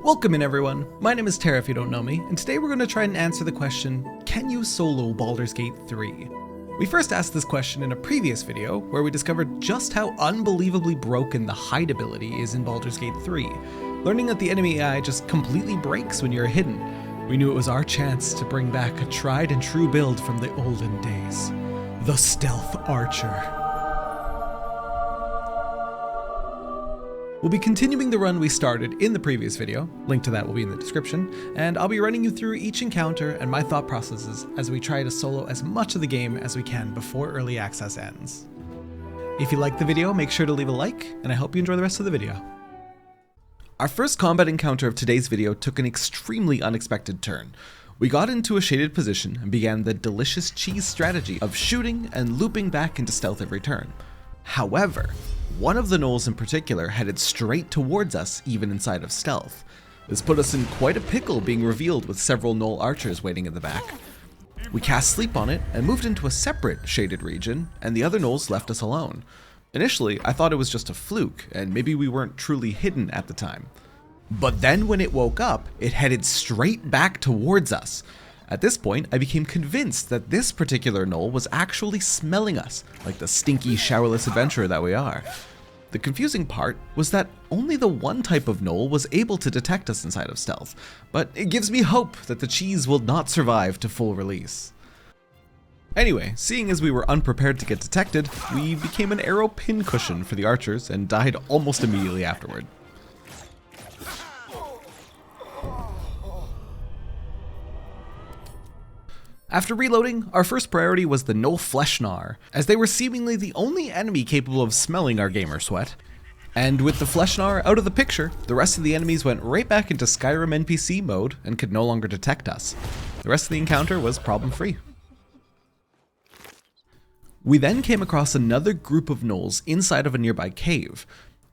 Welcome in everyone, my name is Terra if you don't know me, and today we're going to try and answer the question, can you solo Baldur's Gate 3? We first asked this question in a previous video, where we discovered just how unbelievably broken the hide ability is in Baldur's Gate 3, learning that the enemy AI just completely breaks when you're hidden. We knew it was our chance to bring back a tried and true build from the olden days, the Stealth Archer. We'll be continuing the run we started in the previous video, link to that will be in the description, and I'll be running you through each encounter and my thought processes as we try to solo as much of the game as we can before early access ends. If you liked the video, make sure to leave a like, and I hope you enjoy the rest of the video. Our first combat encounter of today's video took an extremely unexpected turn. We got into a shaded position and began the delicious cheese strategy of shooting and looping back into stealth every turn. However, one of the gnolls in particular headed straight towards us even inside of stealth. This put us in quite a pickle, being revealed with several gnoll archers waiting in the back. We cast sleep on it and moved into a separate shaded region, and the other gnolls left us alone. Initially, I thought it was just a fluke, and maybe we weren't truly hidden at the time. But then when it woke up, it headed straight back towards us. At this point, I became convinced that this particular gnoll was actually smelling us, like the stinky, showerless adventurer that we are. The confusing part was that only the one type of gnoll was able to detect us inside of stealth, but it gives me hope that the cheese will not survive to full release. Anyway, seeing as we were unprepared to get detected, we became an arrow pincushion for the archers and died almost immediately afterward. After reloading, our first priority was the Gnoll Fleshnar, as they were seemingly the only enemy capable of smelling our gamer sweat. And with the Fleshnar out of the picture, the rest of the enemies went right back into Skyrim NPC mode and could no longer detect us. The rest of the encounter was problem-free. We then came across another group of gnolls inside of a nearby cave.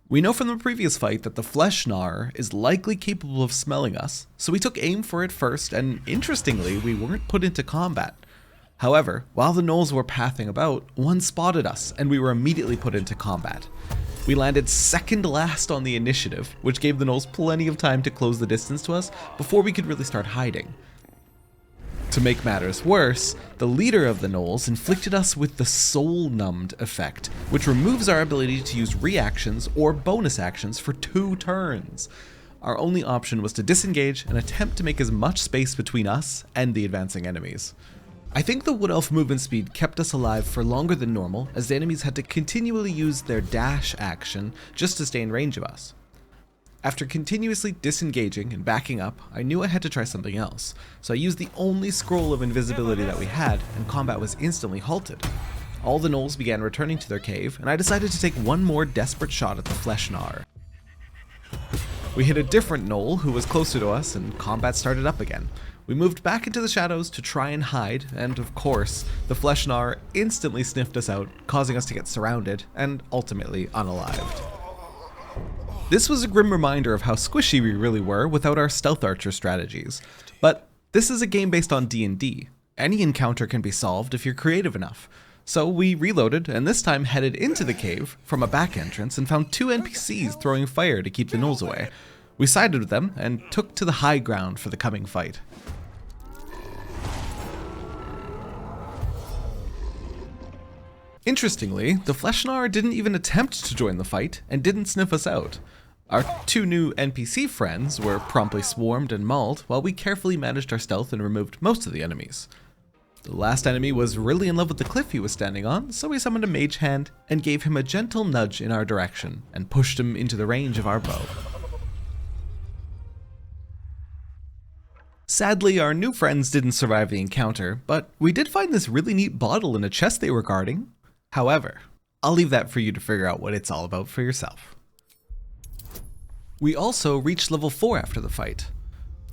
We know from the previous fight that the Fleshnar is likely capable of smelling us, so we took aim for it first, and interestingly, we weren't put into combat. However, while the gnolls were pathing about, one spotted us, and we were immediately put into combat. We landed second last on the initiative, which gave the gnolls plenty of time to close the distance to us before we could really start hiding. To make matters worse, the leader of the gnolls inflicted us with the Soul Numbed effect, which removes our ability to use reactions or bonus actions for 2 turns. Our only option was to disengage and attempt to make as much space between us and the advancing enemies. I think the Wood Elf movement speed kept us alive for longer than normal, as the enemies had to continually use their dash action just to stay in range of us. After continuously disengaging and backing up, I knew I had to try something else, so I used the only scroll of invisibility that we had, and combat was instantly halted. All the gnolls began returning to their cave, and I decided to take one more desperate shot at the Fleshnar. We hit a different gnoll who was closer to us, and combat started up again. We moved back into the shadows to try and hide, and of course, the Fleshnar instantly sniffed us out, causing us to get surrounded, and ultimately unalived. This was a grim reminder of how squishy we really were without our Stealth Archer strategies. But this is a game based on D&D. Any encounter can be solved if you're creative enough. So we reloaded and this time headed into the cave from a back entrance and found 2 NPCs throwing fire to keep the gnolls away. We sided with them and took to the high ground for the coming fight. Interestingly, the Fleshnar didn't even attempt to join the fight and didn't sniff us out. Our 2 new NPC friends were promptly swarmed and mauled while we carefully managed our stealth and removed most of the enemies. The last enemy was really in love with the cliff he was standing on, so we summoned a mage hand and gave him a gentle nudge in our direction and pushed him into the range of our bow. Sadly, our new friends didn't survive the encounter, but we did find this really neat bottle in a chest they were guarding. However, I'll leave that for you to figure out what it's all about for yourself. We also reached level 4 after the fight.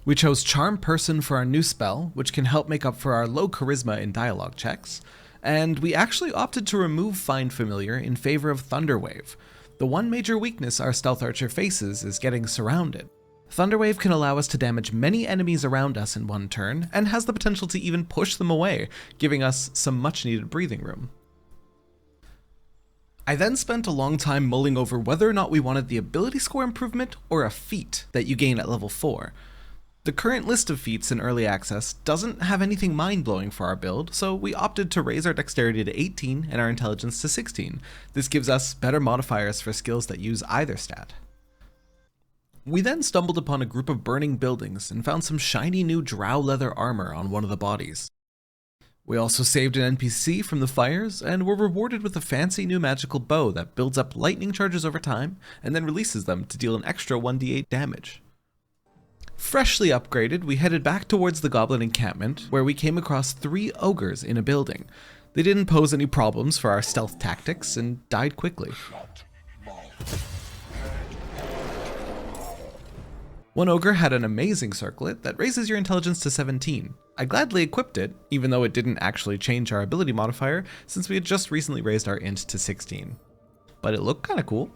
We chose Charm Person for our new spell, which can help make up for our low charisma in dialogue checks, and we actually opted to remove Find Familiar in favor of Thunderwave. The one major weakness our Stealth Archer faces is getting surrounded. Thunderwave can allow us to damage many enemies around us in one turn, and has the potential to even push them away, giving us some much needed breathing room. I then spent a long time mulling over whether or not we wanted the ability score improvement or a feat that you gain at level 4. The current list of feats in early access doesn't have anything mind-blowing for our build, so we opted to raise our dexterity to 18 and our intelligence to 16. This gives us better modifiers for skills that use either stat. We then stumbled upon a group of burning buildings and found some shiny new drow leather armor on one of the bodies. We also saved an NPC from the fires and were rewarded with a fancy new magical bow that builds up lightning charges over time and then releases them to deal an extra 1d8 damage. Freshly upgraded, we headed back towards the goblin encampment, where we came across 3 ogres in a building. They didn't pose any problems for our stealth tactics and died quickly. One ogre had an amazing circlet that raises your intelligence to 17. I gladly equipped it, even though it didn't actually change our ability modifier, since we had just recently raised our int to 16. But it looked kinda cool.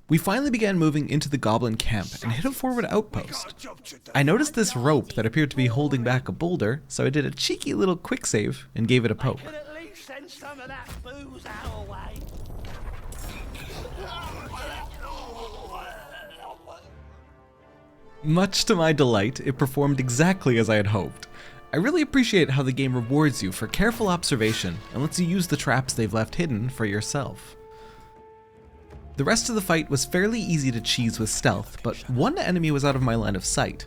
We finally began moving into the goblin camp and hit a forward outpost. I noticed this rope that appeared to be holding back a boulder, so I did a cheeky little quick save and gave it a poke. Much to my delight, it performed exactly as I had hoped. I really appreciate how the game rewards you for careful observation and lets you use the traps they've left hidden for yourself. The rest of the fight was fairly easy to cheese with stealth, but one enemy was out of my line of sight.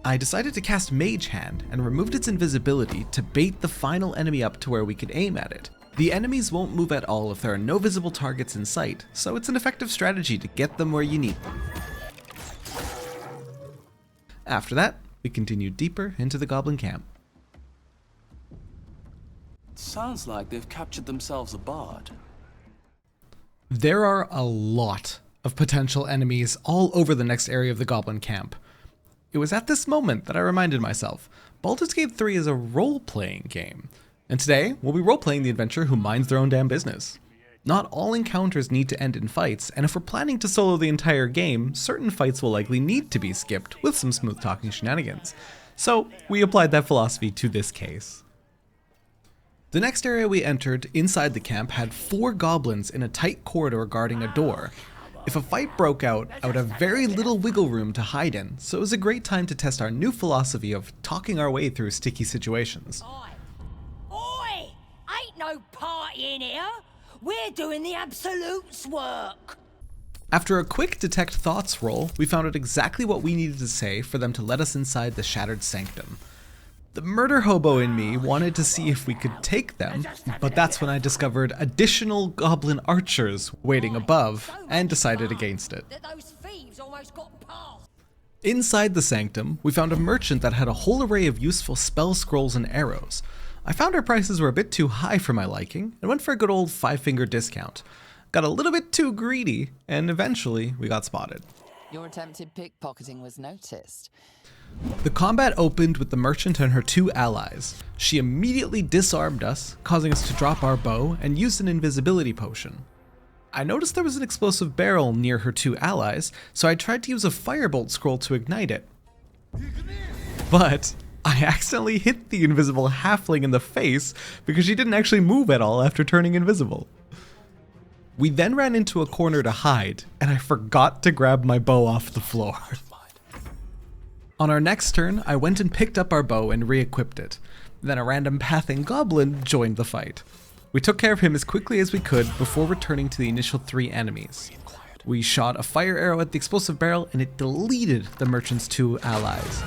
I decided to cast Mage Hand and removed its invisibility to bait the final enemy up to where we could aim at it. The enemies won't move at all if there are no visible targets in sight, so it's an effective strategy to get them where you need them. After that, we continued deeper into the goblin camp. Sounds like they've captured themselves a bard. There are a lot of potential enemies all over the next area of the goblin camp. It was at this moment that I reminded myself, Baldur's Gate 3 is a role-playing game, and today we'll be role-playing the adventurer who minds their own damn business. Not all encounters need to end in fights, and if we're planning to solo the entire game, certain fights will likely need to be skipped with some smooth-talking shenanigans. So we applied that philosophy to this case. The next area we entered, inside the camp, had 4 goblins in a tight corridor guarding a door. If a fight broke out, I would have very little wiggle room to hide in, so it was a great time to test our new philosophy of talking our way through sticky situations. Oi! Ain't no party in here! We're doing the Absolute's work! After a quick detect thoughts roll, we found out exactly what we needed to say for them to let us inside the shattered sanctum. The murder hobo in me wanted to see if we could take them, but that's when I discovered additional goblin archers waiting above and decided against it. Inside the sanctum, we found a merchant that had a whole array of useful spell scrolls and arrows. I found our prices were a bit too high for my liking and went for a good old 5-finger discount. Got a little bit too greedy, and eventually we got spotted. Your attempted pickpocketing was noticed. The combat opened with the merchant and her 2 allies. She immediately disarmed us, causing us to drop our bow and used an invisibility potion. I noticed there was an explosive barrel near her 2 allies, so I tried to use a firebolt scroll to ignite it. But I accidentally hit the invisible halfling in the face because she didn't actually move at all after turning invisible. We then ran into a corner to hide, and I forgot to grab my bow off the floor. On our next turn, I went and picked up our bow and re-equipped it. Then a random pathing goblin joined the fight. We took care of him as quickly as we could before returning to the initial 3 enemies. We shot a fire arrow at the explosive barrel and it deleted the merchant's 2 allies.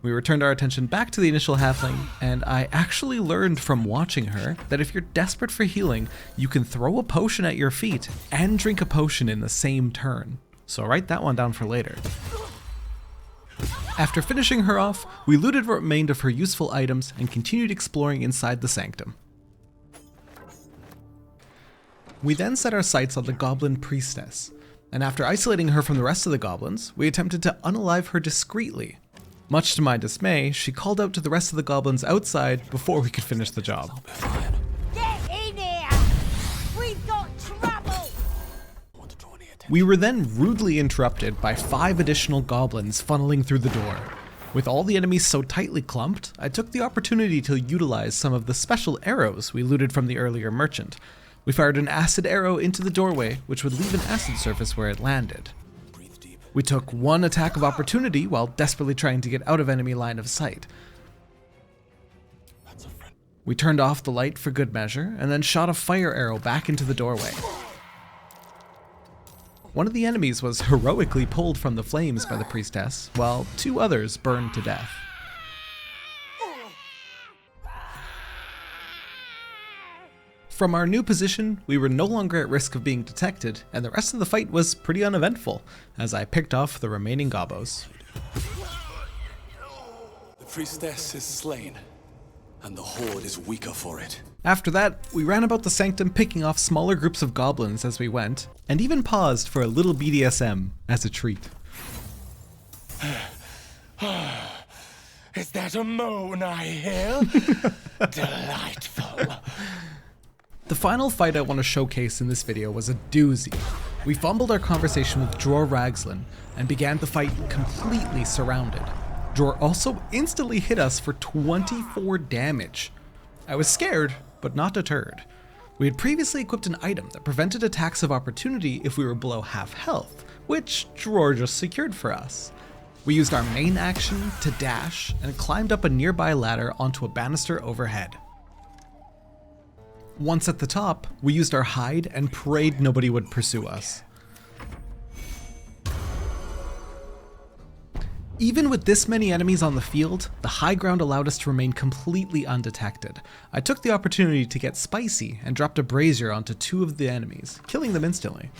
We returned our attention back to the initial halfling, and I actually learned from watching her that if you're desperate for healing, you can throw a potion at your feet and drink a potion in the same turn. So write that one down for later. After finishing her off, we looted what remained of her useful items and continued exploring inside the sanctum. We then set our sights on the goblin priestess, and after isolating her from the rest of the goblins, we attempted to unalive her discreetly. Much to my dismay, she called out to the rest of the goblins outside before we could finish the job. Get in here! We've got trouble! We were then rudely interrupted by 5 additional goblins funneling through the door. With all the enemies so tightly clumped, I took the opportunity to utilize some of the special arrows we looted from the earlier merchant. We fired an acid arrow into the doorway, which would leave an acid surface where it landed. We took one attack of opportunity while desperately trying to get out of enemy line of sight. We turned off the light for good measure, and then shot a fire arrow back into the doorway. One of the enemies was heroically pulled from the flames by the priestess, while 2 others burned to death. From our new position, we were no longer at risk of being detected, and the rest of the fight was pretty uneventful, as I picked off the remaining gobos. The priestess is slain, and the horde is weaker for it. After that, we ran about the sanctum picking off smaller groups of goblins as we went, and even paused for a little BDSM as a treat. Is that a moan I hear? Delightful. The final fight I want to showcase in this video was a doozy. We fumbled our conversation with Dror Ragzlin and began the fight completely surrounded. Dror also instantly hit us for 24 damage. I was scared, but not deterred. We had previously equipped an item that prevented attacks of opportunity if we were below half health, which Dror just secured for us. We used our main action to dash and climbed up a nearby ladder onto a banister overhead. Once at the top, we used our hide and prayed nobody would pursue us. Even with this many enemies on the field, the high ground allowed us to remain completely undetected. I took the opportunity to get spicy and dropped a brazier onto 2 of the enemies, killing them instantly.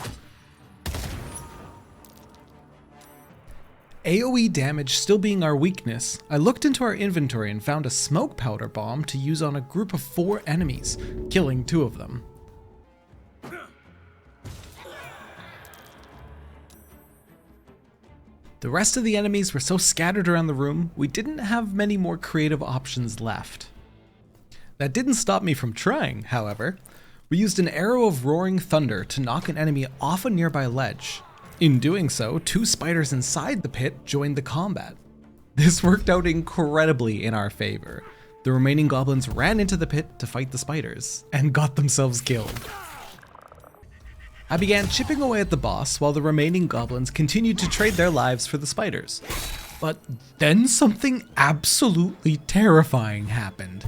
AoE damage still being our weakness, I looked into our inventory and found a smoke powder bomb to use on a group of 4 enemies, killing 2 of them. The rest of the enemies were so scattered around the room, we didn't have many more creative options left. That didn't stop me from trying, however. We used an arrow of roaring thunder to knock an enemy off a nearby ledge. In doing so, 2 spiders inside the pit joined the combat. This worked out incredibly in our favor. The remaining goblins ran into the pit to fight the spiders, and got themselves killed. I began chipping away at the boss while the remaining goblins continued to trade their lives for the spiders. But then something absolutely terrifying happened.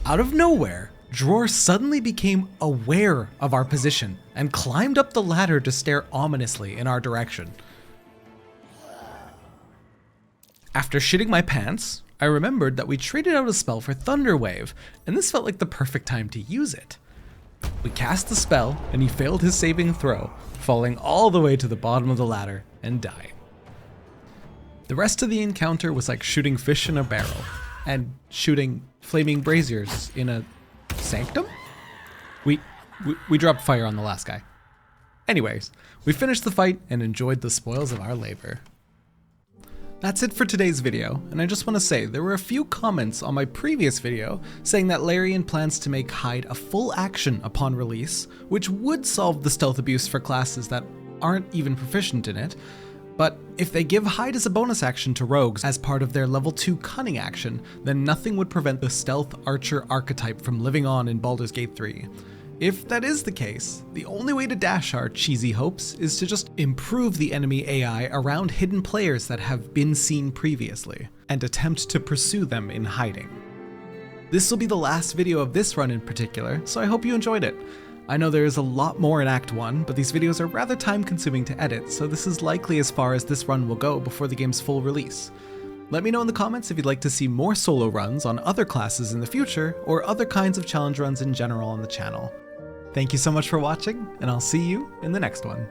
Out of nowhere, Dror suddenly became aware of our position and climbed up the ladder to stare ominously in our direction. After shitting my pants, I remembered that we traded out a spell for Thunder Wave, and this felt like the perfect time to use it. We cast the spell, and he failed his saving throw, falling all the way to the bottom of the ladder and dying. The rest of the encounter was like shooting fish in a barrel, and shooting flaming braziers in a sanctum? We dropped fire on the last guy. Anyways, we finished the fight and enjoyed the spoils of our labor. That's it for today's video, and I just want to say there were a few comments on my previous video saying that Larian plans to make hide a full action upon release, which would solve the stealth abuse for classes that aren't even proficient in it. But if they give hide as a bonus action to rogues as part of their level 2 cunning action, then nothing would prevent the Stealth Archer archetype from living on in Baldur's Gate 3. If that is the case, the only way to dash our cheesy hopes is to just improve the enemy AI around hidden players that have been seen previously, and attempt to pursue them in hiding. This will be the last video of this run in particular, so I hope you enjoyed it. I know there is a lot more in Act 1, but these videos are rather time consuming to edit, so this is likely as far as this run will go before the game's full release. Let me know in the comments if you'd like to see more solo runs on other classes in the future, or other kinds of challenge runs in general on the channel. Thank you so much for watching, and I'll see you in the next one.